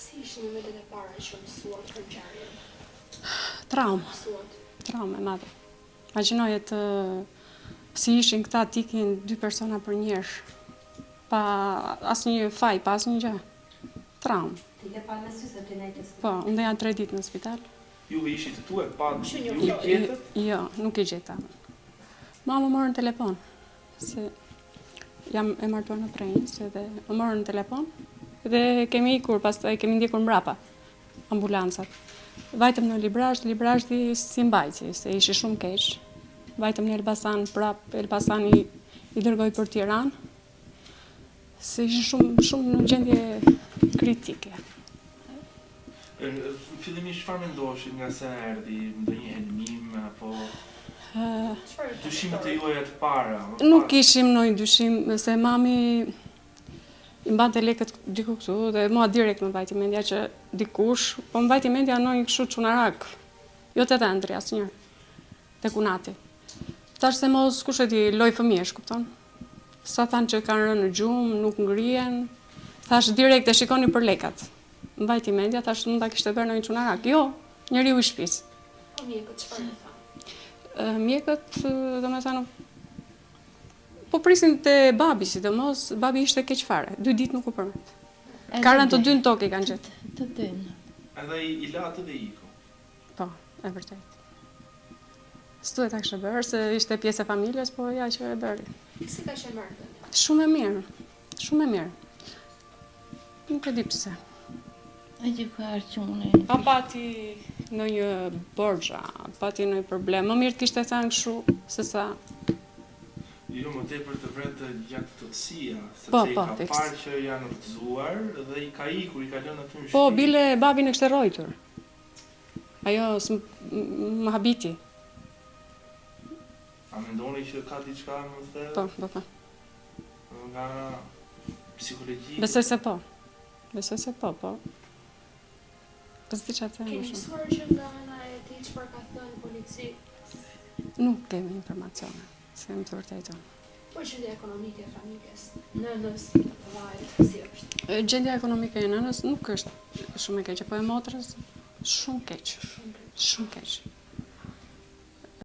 Si ishin momentet e para që mësuat për ngjarjen? Traumë e madhe. Imagjinoje si ishin këta tikin 2 persona për njerësh, pa asnjë faj, pa asnjë gjë. Traumë. Ti ke parë me sy se ti nejtë Po, unë janë 3 ditë në spital. Juve ishit të tuaj, pa ju i gjetët? Jo, nuk i gjeta. Ma më morën në telefon, se jam e martuar në Prenjës, dhe më morën në telefon, dhe kemi ikur, pastaj kemi ndjekur mbrapa, ambulancat. Vajtëm në Librazhdi si mbajtje, se ishi shumë keq. Vajtëm në Elbasan prap, Elbasani i dërgoj për Tiranë, se ishin shumë në gjendje kritike. Fillimisht çfarë mendoshin nga sa erdhi, ndonjë helmim apo dyshimet e juaja të para? Nuk kishim ndonjë dyshim, se mami i mbante lekët diku këtu dhe mua direkt më vajti mendja që dikush, po më vajti mendja ndonjë kështu çunarak. Jo të ëndri asnjë. Te kunati. Tash se mos kush e di, loj fëmijësh, kupton? Sa thanë që kanë rënë në gjumë, nuk ngrihen. Thash direkt e shikoni për lekat. Më vajti mendja, thash mund ta kishte bërë ndonjë çunarak. Jo, njeriu i shtëpisë. Po mjekët çfarë thanë? Mjekët, domethënë, po prisin te babi, sidomos, babi ishte keq fare, 2 ditë nuk u përmet. Kanë të 2 në tokë i kanë gjetë. Të 2. Edhe i latë dhe iku. Po, e vërtet. S'duhet ta kishte bërë, se ishte pjesë e familjes, po ja që e bëri. Si ka qenë marrëdhënia? Shumë e mirë, shumë e mirë. Nuk e di pse. A që ka arqune? Pa pati ndonjë borxha, pati ndonjë problem. Më mirë kishte thënë kështu se sa. Jo, më tepër të vretë gjatë ftohtësia, Po, sepse i ka fiks. parë që janë rrëzuar dhe i ka ikur, i ka lënë aty në shtëpi. Po, bile babin e kishte rrojtur. Ajo më habiti. A mendoni që ka diçka më thellë? Po. Nga psikologjia? Besoj se po. Po s'di çfarë të them Keni më shumë. mësuar që nga ana e tij çfarë ka thënë polici? Nuk kemi informacione, se më të vërtetën. Po gjendja ekonomike e familjes, nënës, vllajt, si është? Gjendja ekonomike e nënës nuk është shumë e keqe, po e motrës shumë keq. Shumë keq.